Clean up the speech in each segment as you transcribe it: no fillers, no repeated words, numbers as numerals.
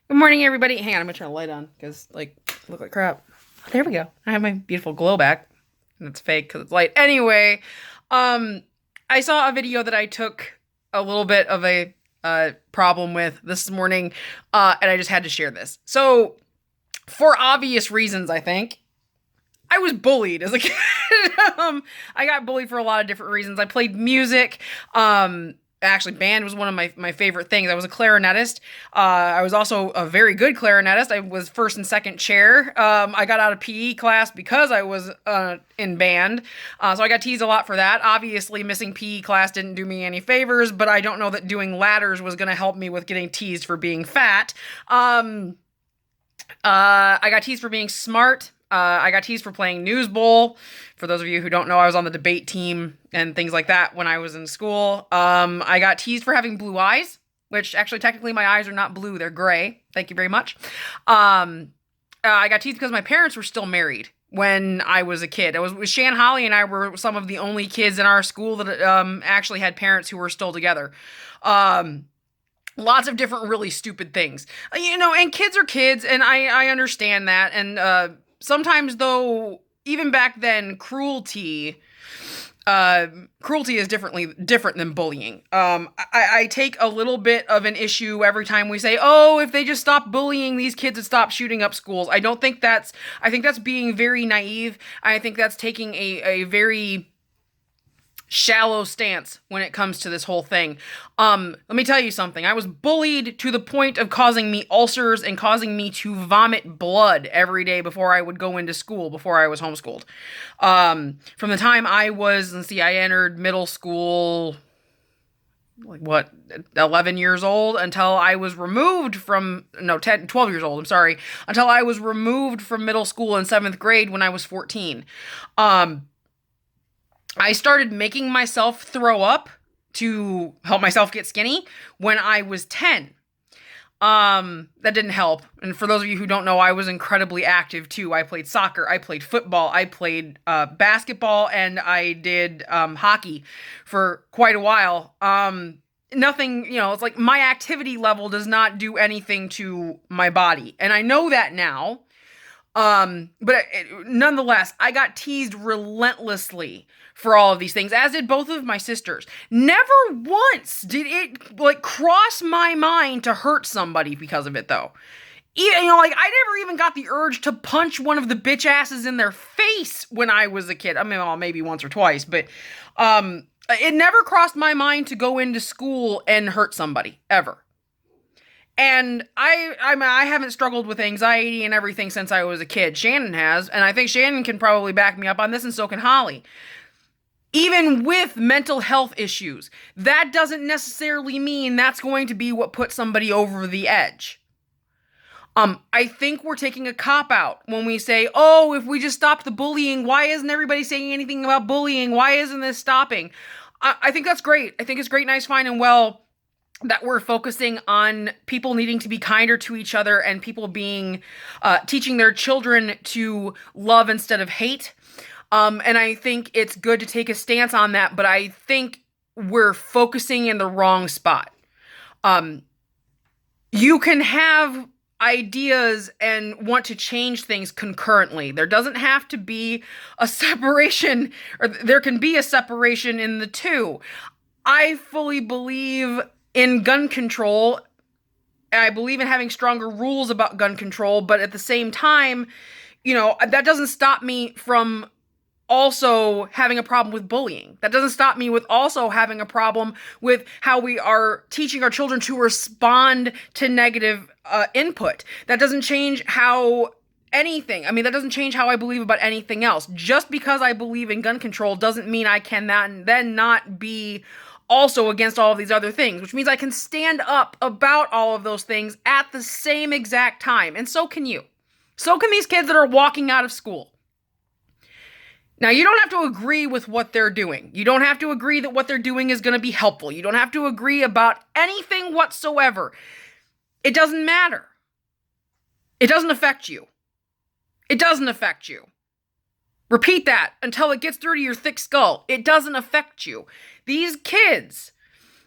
Good morning, everybody. Hang on, I'm gonna turn the light on because, look like crap. Oh, there we go. I have my beautiful glow back, and it's fake because it's light. Anyway, um, I saw a video that I took a little bit of a problem with this morning, and I just had to share this. So, for obvious reasons, I think I was bullied as a kid. I got bullied for a lot of different reasons. I played music. Actually, band was one of my favorite things. I was a clarinetist. I was also a very good clarinetist. I was first and second chair. I got out of PE class because I was in band. So I got teased a lot for that. Obviously, missing PE class didn't do me any favors, but I don't know that doing ladders was going to help me with getting teased for being fat. I got teased for being smart. I got teased for playing News Bowl. For those of you who don't know, I was on the debate team and things like that when I was in school. I got teased for having blue eyes, which actually technically my eyes are not blue, they're gray. Thank you very much. I got teased because my parents were still married when I was a kid. Shan Holly and I were some of the only kids in our school that actually had parents who were still together. Lots of different really stupid things. And kids are kids, and I understand that. And sometimes, though, even back then, cruelty is different than bullying. I take a little bit of an issue every time we say, "Oh, if they just stop bullying, these kids would stop shooting up schools." I think that's being very naive. I think that's taking a very shallow stance when it comes to this whole thing. Let me tell you something. I was bullied to the point of causing me ulcers and causing me to vomit blood every day before I would go into school, before I was homeschooled. From the time I entered middle school, 11 years old, until I was removed from, 12 years old, I'm sorry, until I was removed from middle school in 7th grade when I was 14. I started making myself throw up to help myself get skinny when I was 10. That didn't help. And for those of you who don't know, I was incredibly active too. I played soccer, I played football, I played basketball, and I did hockey for quite a while. Nothing, it's like my activity level does not do anything to my body. And I know that now. Nonetheless, I got teased relentlessly for all of these things, as did both of my sisters. Never once did it cross my mind to hurt somebody because of it, though. I never even got the urge to punch one of the bitch asses in their face when I was a kid. I mean, well, maybe once or twice, but it never crossed my mind to go into school and hurt somebody, ever. And I haven't struggled with anxiety and everything since I was a kid. Shannon has, and I think Shannon can probably back me up on this, and so can Holly. Even with mental health issues, that doesn't necessarily mean that's going to be what puts somebody over the edge. I think we're taking a cop-out when we say, "Oh, if we just stop the bullying, why isn't everybody saying anything about bullying? Why isn't this stopping?" I think that's great. I think it's great, nice, fine, and well that we're focusing on people needing to be kinder to each other and people being, teaching their children to love instead of hate. And I think it's good to take a stance on that, but I think we're focusing in the wrong spot. You can have ideas and want to change things concurrently. There doesn't have to be a separation, or there can be a separation in the two. I fully believe in gun control. I believe in having stronger rules about gun control, but at the same time, that doesn't stop me from also having a problem with bullying. That doesn't stop me with also having a problem with how we are teaching our children to respond to negative input. That doesn't change how that doesn't change how I believe about anything else. Just because I believe in gun control doesn't mean I can then not be also against all of these other things, which means I can stand up about all of those things at the same exact time. And so can you. So can these kids that are walking out of school. Now, you don't have to agree with what they're doing. You don't have to agree that what they're doing is going to be helpful. You don't have to agree about anything whatsoever. It doesn't matter. It doesn't affect you. It doesn't affect you. Repeat that until it gets through to your thick skull. It doesn't affect you. These kids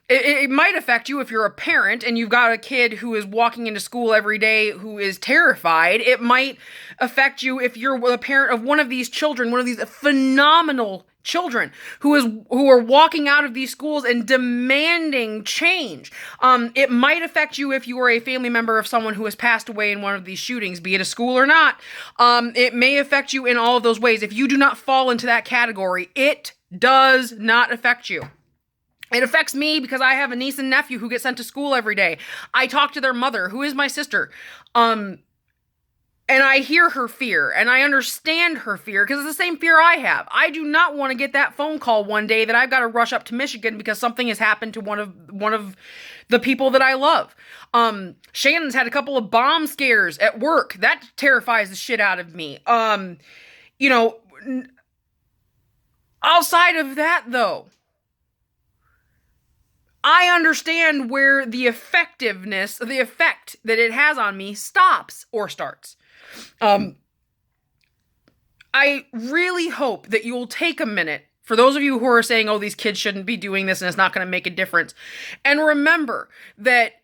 It might affect you if you're a parent and you've got a kid who is walking into school every day who is terrified. It might affect you if you're a parent of one of these children, one of these phenomenal children who are walking out of these schools and demanding change. It might affect you if you are a family member of someone who has passed away in one of these shootings, be it a school or not. It may affect you in all of those ways. If you do not fall into that category, it does not affect you. It affects me because I have a niece and nephew who get sent to school every day. I talk to their mother, who is my sister. And I hear her fear, and I understand her fear because it's the same fear I have. I do not want to get that phone call one day that I've got to rush up to Michigan because something has happened to one of the people that I love. Shannon's had a couple of bomb scares at work. That terrifies the shit out of me. Outside of that, though, I understand where the effect that it has on me stops or starts. I really hope that you will take a minute, for those of you who are saying, oh, these kids shouldn't be doing this and it's not going to make a difference, and remember that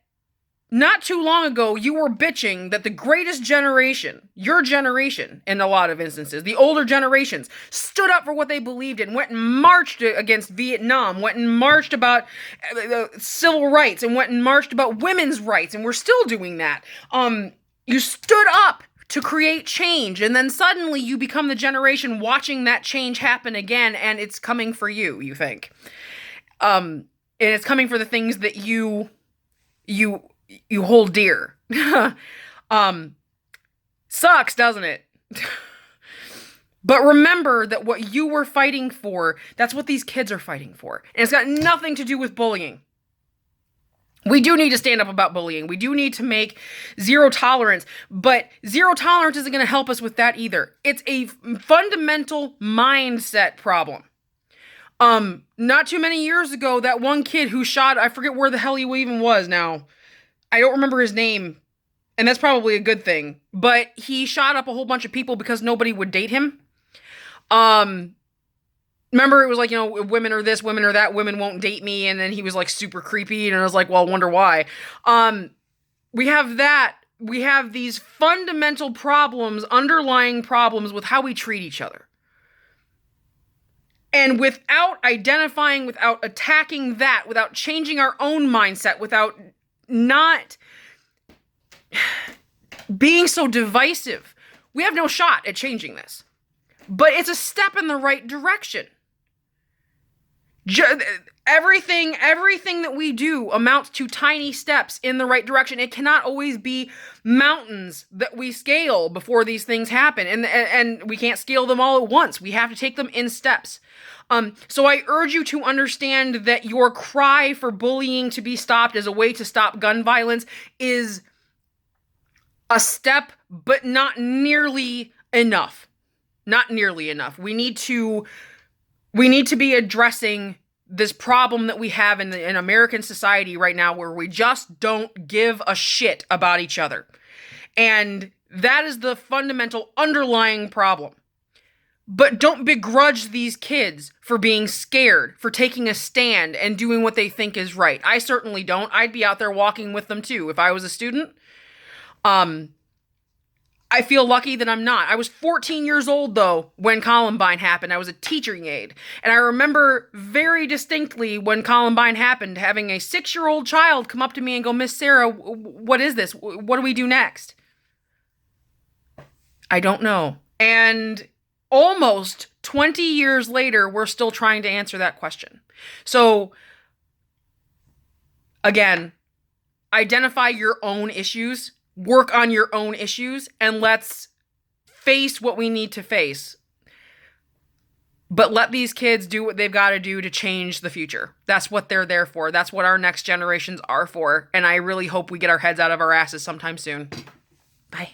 not too long ago, you were bitching that the greatest generation, your generation, in a lot of instances, the older generations, stood up for what they believed in, went and marched against Vietnam, went and marched about civil rights, and went and marched about women's rights, and we're still doing that. You stood up to create change, and then suddenly you become the generation watching that change happen again, and it's coming for you, you think. And it's coming for the things that you hold dear. Sucks, doesn't it? But remember that what you were fighting for, that's what these kids are fighting for. And it's got nothing to do with bullying. We do need to stand up about bullying. We do need to make zero tolerance, but zero tolerance isn't going to help us with that either. It's a fundamental mindset problem. Not too many years ago, that one kid who shot, I forget where the hell he even was now. I don't remember his name, and that's probably a good thing, but he shot up a whole bunch of people because nobody would date him. Remember, it was like, women are this, women are that, women won't date me, and then he was like super creepy, and I was like, well, I wonder why. We have that. We have these fundamental problems, underlying problems with how we treat each other. And without identifying, without attacking that, without changing our own mindset, without not being so divisive, we have no shot at changing this. But it's a step in the right direction. Everything that we do amounts to tiny steps in the right direction. It cannot always be mountains that we scale before these things happen. And we can't scale them all at once. We have to take them in steps. So I urge you to understand that your cry for bullying to be stopped as a way to stop gun violence is a step, but not nearly enough. Not nearly enough. We need to be addressing this problem that we have in American society right now, where we just don't give a shit about each other. And that is the fundamental underlying problem. But don't begrudge these kids for being scared, for taking a stand and doing what they think is right. I certainly don't. I'd be out there walking with them too if I was a student. I feel lucky that I'm not. I was 14 years old, though, when Columbine happened. I was a teaching aide. And I remember very distinctly when Columbine happened, having a 6-year-old child come up to me and go, Miss Sarah, what is this? What do we do next? I don't know. And almost 20 years later, we're still trying to answer that question. So, again, identify your own issues. Work on your own issues, and let's face what we need to face. But let these kids do what they've got to do to change the future. That's what they're there for. That's what our next generations are for. And I really hope we get our heads out of our asses sometime soon. Bye.